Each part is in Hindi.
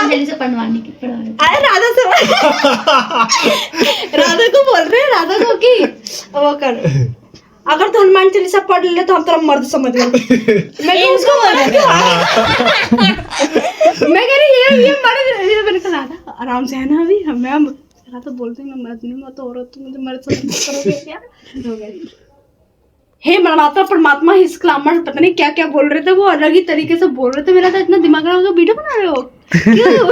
हनुमान से पढ़वाने की अरे राधा से राधा को बोल रहे हैं, राधा को कि वो कर, अगर तो हनुमान चालीसा पढ़ ले तो हम तेरा मर्द समझ गए। मैं उसको बोल रही मैं कह रही ये मर्द, मैंने कहा राधा आराम से है ना अभी, मैं राधा बोलती हूँ मैं मर्द नहीं, मैं तो औरत हूँ, मुझे मर्द समझ करोगे क्या? हो गया हे मरमाता परमात्मा इस क्लामर पता नहीं क्या क्या बोल रहे थे, वो अलग ही तरीके से बोल रहे थे। मेरा तो इतना दिमाग खराब हो गया, वीडियो बना रहे हो क्यों?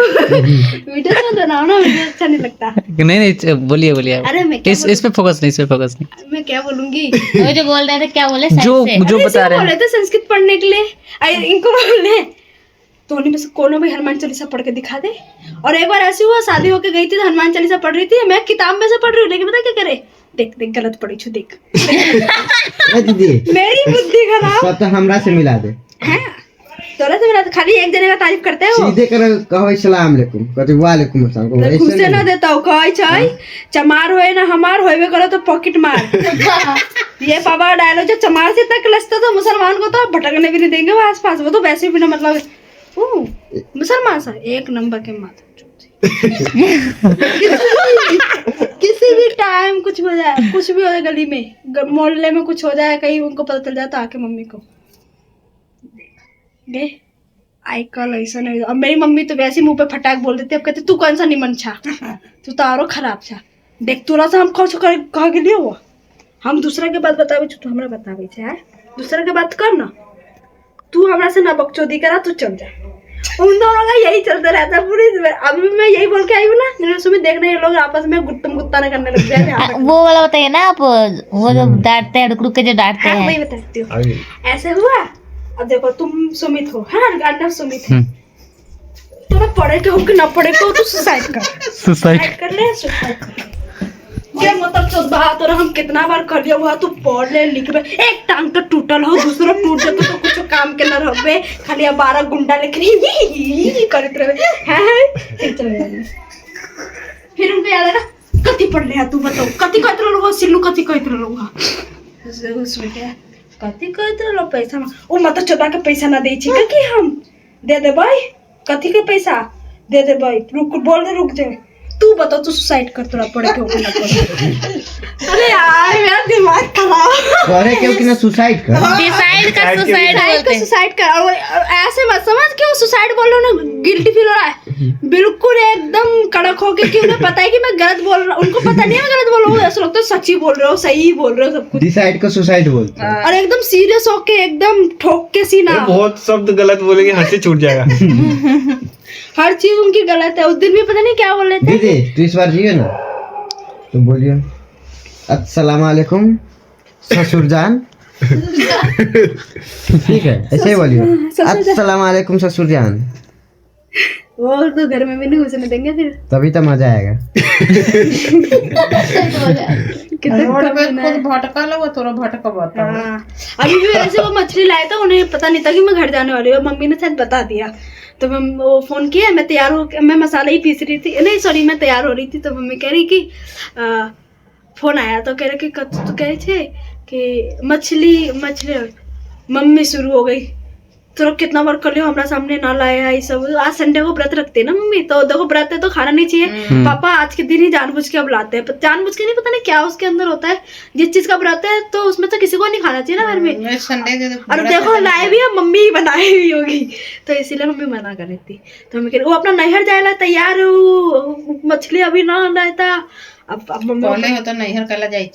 वीडियो तो बनाओ ना, वीडियो अच्छा नहीं लगता। नहीं बोलिए बोलिए। अरे मैं इस पे फोकस नहीं, इस पे फोकस नहीं। मैं क्या बोलूंगी? वो जो बोल रहे थे क्या बोले, जो बता रहे बोले थे संस्कृत पढ़ने के लिए, इनको बोले तो में से कोनो भी हनुमान चालीसा पढ़ के दिखा दे। और एक बार ऐसे हुआ, शादी होके गई थी तो हनुमान चालीसा पढ़ रही थी, मैं किताब में से पढ़ रही हूँ, लेकिन पता क्या करे, देख देख गलत पढ़ी छु, देख दीदी मेरी बुद्धि खराब तो हमरा से मिला दे हैं, तोरा से मिला, खाली एक जने का तारीफ करते हो, सीधे कर कहो अस्सलाम वालेकुम, कहते वालेकुम अस्सलाम को ऐसे खुद से ना देता हो, कहे चाय चमार होए ना हमार होए करो तो पॉकेट मार। ये बाबा डायलॉग जो चमार से इतना क्लस्ता तो मुसलमान को तो भटकने भी नहीं देंगे वो आसपास, वो तो वैसे भी ना मतलब मुसलमान सा एक नंबर के माथा किसी भी टाइम कुछ हो जाए, कुछ भी हो जाए, गली में मोहल्ले में कुछ हो जाए, कहीं उनको पता चल जाए तो आके मम्मी को दे आई कल ऐसा नहीं। अब मेरी मम्मी तो वैसे मुंह पे फटाक बोल देती, अब कहती तू कौन सा निमन छा, तू तो आरो खराब छा, देख तोरा से हम खर्च कर कह के लिए हो, हम दूसरा के बात बतावे तू हमरा बतावे छे, दूसरा के बात कर ना, तू हमरा से ना बकचोदी करा, तू चल जा। उन दोनों का यही चलता रहता है पूरी। अभी मैं यही बोल के आई हूँ ना, सुबह देखना ये लोग आपस में गुत्तम गुत्ता न करने लग जाए। वो वाला बताइए ना आप, वो जो डांटते हैं, रुक रुक के जो डांटते हैं, वही बताती हूँ। ऐसे हुआ, अब देखो तुम सुमित हो, हाँ गांडव सुमित है, तुम्हें पढ़े के हो कि ना पढ़े के हो, तो सुसाइड कर ले, सुसाइड कर क्या मतलब चौदह तो हम कितना बार कर लिया हुआ, तू पढ़ ले लिख ले, एक टांग तो टूटल हो, दूसरा टूट जाता तो कुछ काम के न रहबे, खाली 12 गुंडा लेके करत रहे हैं। फिर उनको याद है ना कथी पढ़ ले, तू बताओ कथी कहत रहो सिल्लू, कथी कहत रहो उसमें क्या कथी कहत रहो पैसा ओ मतलब चौदह के पैसा ना दे छी कि हम दे दे भाई, कथी के पैसा दे दे भाई, रुक बोल दे, रुक जा, तू बता तू सुसाइड कर, तोरा पढ़े के हो ना पढ़े। अरे यार मेरा दिमाग खराब, पढ़े के हो कि ना सुसाइड कर, डिसाइड कर, सुसाइड कर, और ऐसे मत समझ कि वो सुसाइड बोल रहा हूँ ना, गिल्टी फील हो रहा है, बिल्कुल एकदम कड़क होके कि उन्हें पता है कि मैं गलत बोल रहा हूँ, उनको पता नहीं है मैं गलत बोल रहा हूँ, ऐसा लगता है सच्ची बोल रहे हो, सही बोल रहे हो सब कुछ, डिसाइड को सुसाइड बोलते हैं। और एकदम सीरियस होके एकदम ठोक के सीना, बहुत शब्द गलत बोलेंगे हंसी छूट जाएगा। हर चीज उनकी गलत है। उस दिन भी पता नहीं क्या बोल रहे थे। दीदी तो इस बार जियो ना, तो बोलियो अस्सलाम वालेकुम ससुर जान, ठीक है ऐसे ही बोलियो अस्सलाम वालेकुम ससुर जान, वो तो घर में भी नहीं घुसने देंगे फिर, तभी तो मजा आएगा। भटका लो, थोड़ा भटका बता। अभी भी वैसे वो मछली लाया था, उन्हें पता नहीं था कि मैं घर जाने वाली हूँ, मम्मी ने शायद बता दिया, तो मैं वो फोन किया, मैं तैयार हो, मैं मसाला ही पीस रही थी, नहीं सॉरी मैं तैयार हो रही थी, तो मम्मी कह रही कि फोन आया, तो कह रहे कि तो कह रहे थे कि मछली मम्मी शुरू हो गई, तो कितना बार कर लियो हमारा सामने ना लाया ये सब, आज संडे को व्रत रखते हैं ना मम्मी, तो देखो व्रत है तो खाना नहीं चाहिए, पापा आज के दिन ही जानबूझ के अब लाते हैं, जानबूझ के नहीं, पता नहीं क्या उसके अंदर होता है, जिस चीज का व्रत है तो उसमें तो किसी को नहीं खाना चाहिए ना घर में, और देखो लाए भी है मम्मी ही बनाई हुई होगी, तो इसीलिए मम्मी मना कर रही थी, तो मम्मी कह रही वो अपना नैहर जाए तैयार हो, मछली अभी ना लाया था, अब मम्मी हो तो नैहर कला जाए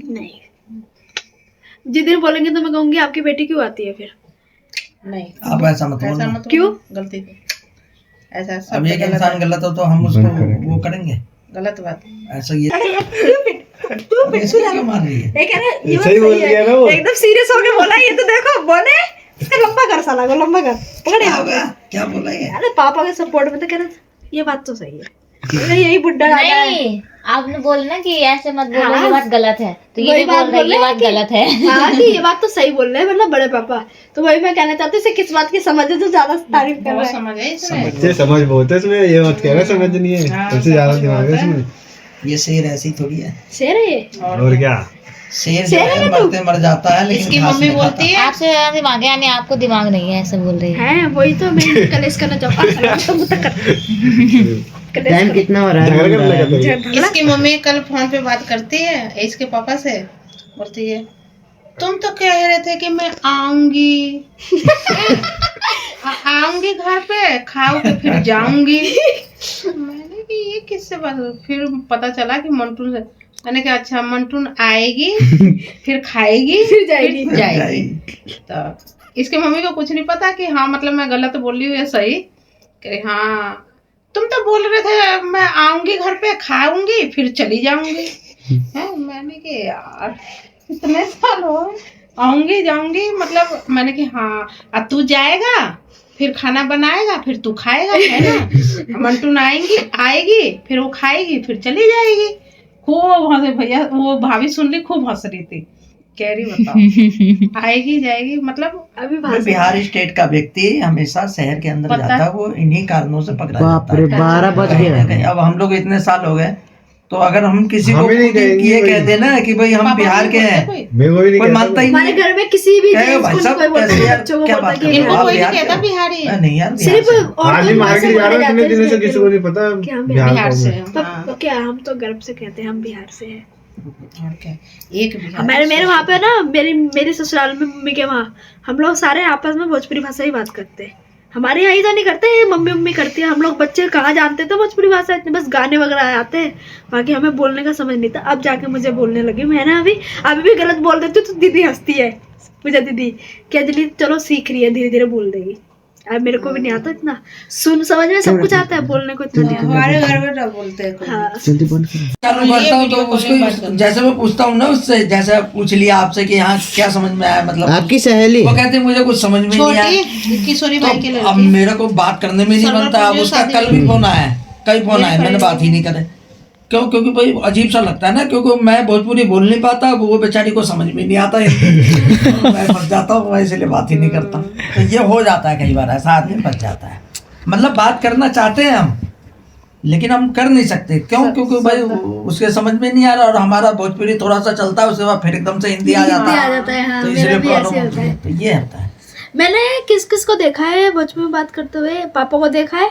नहीं, जिस दिन बोलेंगे तो मैं कहूंगी आपकी बेटी क्यों आती है फिर, नहीं आप ऐसा मत बोलो, क्यों गलती ऐसा सब अब एक इंसान गलत हो तो हम उसको वो करेंगे, गलत बात ऐसा ये इसको क्यों मार रही है? सही बोल दिया ना वो, एकदम सीरियस होके बोला, ये तो देखो बोले इसका लंबा कर, साला को लंबा कर, पकड़े क्या बोला ये? अरे पापा के सपोर्ट में तो कह रहा ये बात तो सही है, यही बुड्ढा नहीं आपने बोलना कि ऐसे मत बोलो, ये बात गलत है, तो ये भी बोल रहे हैं ये बात गलत है, हाँ कि ये बात तो सही बोल रहे हैं मतलब बड़े पापा, तो वही मैं कहना चाहती हूँ इसे किस बात की समझ है जो ज्यादा तारीफ कर रहा है, समझ है इसमें, बच्चे समझ बहुत है इसमें, ये मत कह रहे समझ नहीं है, सबसे ज्यादा दिमाग है इसमें। ये शेर ऐसी थोड़ी है। शेर है ये। और क्या शेर जो है मरते मर जाता है लेकिन इसकी घास मम्मी नहीं खाता। बोलती है आपसे ज्यादा दिमाग है, यानी आपको दिमाग नहीं है, ऐसा बोल रही है। हैं वही तो मैं कलेश करना चाहता टाइम कितना हो रहा झगड़ा करने है? लगा था। इसकी मम्मी कल फोन पे बात करती है इसके पापा से, बोलती है तुम तो कह रहे थे कि मैं आऊंगी आऊंगी घर पे, खाओ के फिर जाऊंगी। मैंने कि ये किससे बात, फिर पता चला कि मंटू से। मैंने कहा अच्छा मंटू आएगी फिर खाएगी फिर जाएगी। जाएगी। तो इसके मम्मी को कुछ नहीं पता कि हाँ मतलब मैं गलत बोल रही हूँ या सही। कह हाँ तुम तो बोल रहे थे मैं आऊंगी घर पे, खाऊंगी फिर चली जाऊंगी। है मैंने कि यार इतने साल हो आऊंगी जाऊंगी, मतलब मैंने कि हाँ अब तू जाएगा फिर खाना बनाएगा फिर तू खाएगा, है ना। मंटू आएगी फिर वो खाएगी फिर चली जाएगी। खूब हंसे भैया, वो भाभी सुन ली खूब हंस रही थी, कह रही बताओ आएगी जाएगी मतलब। अभी बिहार स्टेट का व्यक्ति हमेशा शहर के अंदर पता जाता है, वो इन्हीं कारणों से पकड़ा बाप जाता रे है। 12 बज कहीं गए। ना कहीं अब हम लोग इतने साल हो गए तो अगर हम किसी को हम ही नहीं खुद ही कहेंगे ये भाई। कहते ना कि भाई हम पापा बिहार के बोलते हैं, कोई? मैं कोई नहीं कोई कहता। मानता ही हमारे नहीं। घर में किसी भी कहेगा जेंट्स भाई को नहीं साहब कोई बोलता ऐसे है, यार बच्चों को क्या बोलता है बात कि कर रहे हो? इनको आप कोई बिहार नहीं के कहता हो? बिहारी है। नहीं यार बिहार सिर्फ से हैं। और आज ही मार्केट जा रहा हूँ, इतने दिनों से किसी को नहीं पता कि हम बिहार बिहार कौन से है। हैं, हाँ। तो क्या हम तो गर्व से कहते हैं हम बिहार से हैं। और क्या, एक बिहार मेरे वहाँ पे ना मेरे ससुराल में मम्मी के वहाँ हम लोग सारे आपस में भोजपुरी भाषा ही बात करते हैं। हमारे यहाँ इधर नहीं करते, मम्मी करती है। हम लोग बच्चे कहाँ जानते थे भोजपुरी भाषा, इतने बस गाने वगैरह आते हैं, बाकी हमें बोलने का समझ नहीं था। अब जाके मुझे बोलने लगी। मैं ना अभी भी गलत बोल देती हूँ तो दीदी हंसती है, पूजा दीदी क्या जल्दी चलो सीख रही है, धीरे धीरे बोल देगी। अब मेरे को भी नहीं आता इतना, सुन समझ में सब कुछ आता है, बोलने को इतना नहीं आता। हमारे घर में ना बोलते हैं कोई। हाँ जल्दी बंद करो। चालू करता हूँ तो उसको जैसे मैं पूछता हूँ ना उससे, जैसे पूछ लिया आपसे कि यहाँ क्या समझ में आया, मतलब आपकी सहेली वो कहते हैं मुझे कुछ समझ में नहीं आया। छोटी किशोरी भाई के तो अब लड़की। मेरे को बात करने में नहीं सरवर बनता। अब पूजियो उसका शादी कल भी फोन आया है, कई फोन आए, मैंने बात ही नहीं करे। क्यों? क्योंकि भाई अजीब सा लगता है ना, क्योंकि मैं भोजपुरी बोल नहीं पाता, वो बेचारी को समझ में नहीं आता है। मैं फंस जाता हूँ, मैं इसलिए बात ही नहीं करता। तो ये हो जाता है कई बार, ऐसा आदमी फंस जाता है। मतलब बात करना चाहते हैं हम लेकिन हम कर नहीं सकते। क्यों? क्योंकि भाई उसके समझ में नहीं आ रहा, और हमारा भोजपुरी थोड़ा सा चलता है, उसके बाद फिर एकदम से हिंदी आ जाता है। हाँ, तो मेरा इसलिए भी ऐसे प्रॉब्लम होता होती है। है। तो ये होता है। मैंने किस किस को देखा है भोजपुरी में बात करते हुए? पापा को देखा है,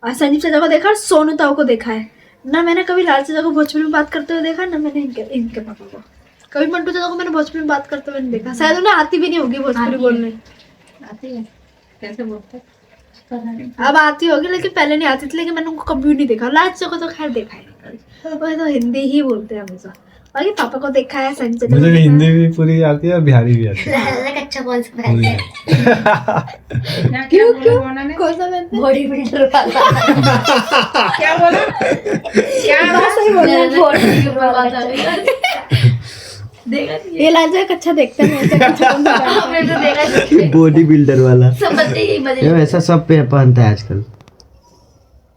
और संजीव चाचा को देखा है, और सोनू ताऊ को देखा है। ना मैंने कभी लाल चाचा को भोजपुरी में बात करते हुए देखा, ना मैंने इनके पापा को। कभी मंटू चाचा को मैंने भोजपुरी में बात करते हुए नहीं देखा। शायद उन्हें आती भी नहीं होगी भोजपुरी बोलने। आती है कैसे बोलते हैं? अब आती होगी लेकिन पहले नहीं आती थी, लेकिन मैंने उनको कभी नहीं देखा। लाल चाचा को तो खैर देखा है, वो तो हिंदी ही बोलते हैं हमेशा। बाकी पापा को देखा है, संजीव चाचा को मुझे देखा है। हिंदी भी पूरी आती है और बिहारी भी आती है। अच्छा बोल सकते पूरी। क्या बोला उन्होंने? कौन सा पहनते हैं? बॉडी बिल्डर वाला। क्या बोला? क्या सही बोल रहे हैं। बॉडी बिल्डर वाला। ये लाल चाचा अच्छा देखते हैं, ऐसे अच्छा कौन सा पहनते हैं? मैंने तो देखा बॉडी बिल्डर वाला सब बच्चे यही मजे ये वैसा सब पे पहनता है आजकल।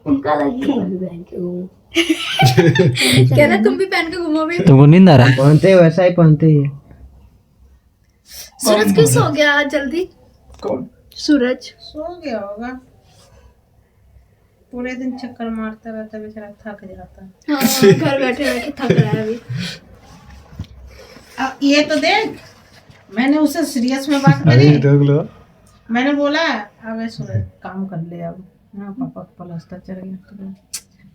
उनका लगी कह रहा तुम भी पहन के घूमो भी। तुमको नींद आ रहा है? पहनते हैं वैसा ही पहनते हैं। सूरज क्यों सो गया आज जल्दी? कौन? सूरज सो गया होगा, पूरे दिन चक्कर मारता रहता बेचारा, थक जाता है। हाँ, घर बैठे बैठे थक रहा है अभी। अब ये तो देख, मैंने उससे सीरियस में बात अरे करी। देख लो। मैंने बोला अबे सूरज काम कर ले अब ना, पापा को प्लास्टर चढ़ गया। तो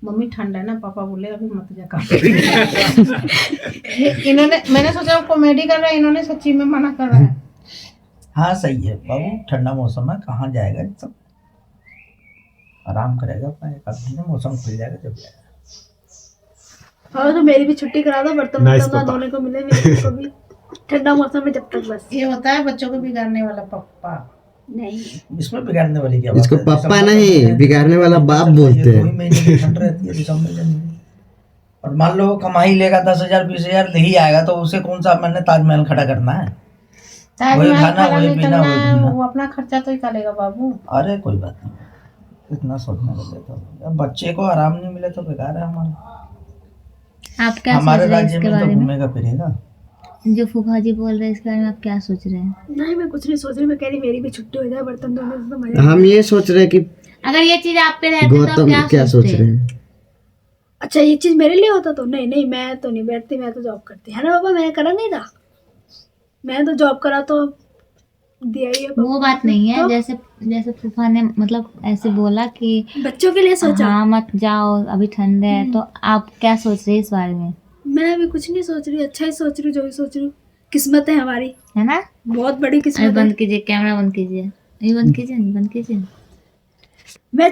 मम्मी ठंड है ना, पापा बोले अभी मत जा काम। इन्होंने, मैंने सोचा वो कॉमेडी कर रहा है, इन्होंने सच्ची में मना कर रहा है। हाँ सही है बाबू, ठंडा मौसम है, कहाँ जाएगा सब, आराम करेगा अपना। एक आध महीने मौसम खुल जाएगा जब जाएगा। और तो मेरी भी छुट्टी करा दो, बर्तन Nice वर्तन ना पापा। धोने को मिले मेरे को भी ठंडा मौसम में, जब तक बस। ये होता है बच्चों को बिगाड़ने वाला पापा। नहीं इसमें बिगाड़ने वाली क्या बात इसको है? पापा दिसंबर नहीं में- बिगाड़ने वाला बाप बोलते दो ही हैं। महीने की ठंड रहती है दिसंबर जनवरी। और मान लो वो कमाई लेगा 10,000 20,000 ले ही आएगा, तो उसे कौन सा मैंने ताजमहल खड़ा करना है? वही ताजमहल खाना, खड़ा वही नहीं पीना, करना वही है, घूमना। वो अपना खर्चा तो ही करेगा बाबू। अरे कोई बात नहीं, इतना सोचने लगे तो अब बच्चे को आराम नहीं मिले तो बेकार है हमारा। आप क्या सोच हमारे रहे हैं राज्य इसके में तो बारे में? घूमेगा फिरेगा। जो फूफा जी बोल रहे हैं इसके बारे में आप क्या सोच रहे हैं? नहीं, मैं कुछ नहीं सोच रही। मैं कह रही मेरी भी छुट्टी हो जाए, बर्तन धोने से तो मजा। हम ये सोच रहे हैं कि अगर ये चीज आप पे रहती तो आप गौतम क्या सोच रहे हैं। अच्छा ये चीज मेरे लिए होता तो नहीं नहीं, मैं तो नहीं बैठती, मैं तो जॉब करती है ना पापा, मैंने करा नहीं था, मैंने तो जॉब करा तो दिया ही है पापा। वो बात नहीं है, तो? जैसे जैसे फूफा ने मतलब ऐसे बोला कि बच्चों के लिए सोचा। हाँ मत जाओ अभी ठंड है, तो आप क्या सोच रहे हैं इस बारे में? मैं अभी कुछ नहीं सोच रही, अच्छा ही सोच रही हूँ, जो भी सोच रही हूँ। किस्मत है हमारी, है ना? बहुत बड़ी अरे किस्मत है। बंद कीजिए कैमरा, बंद कीजिए, ये बंद कीजिए, बंद कीजिए। मैं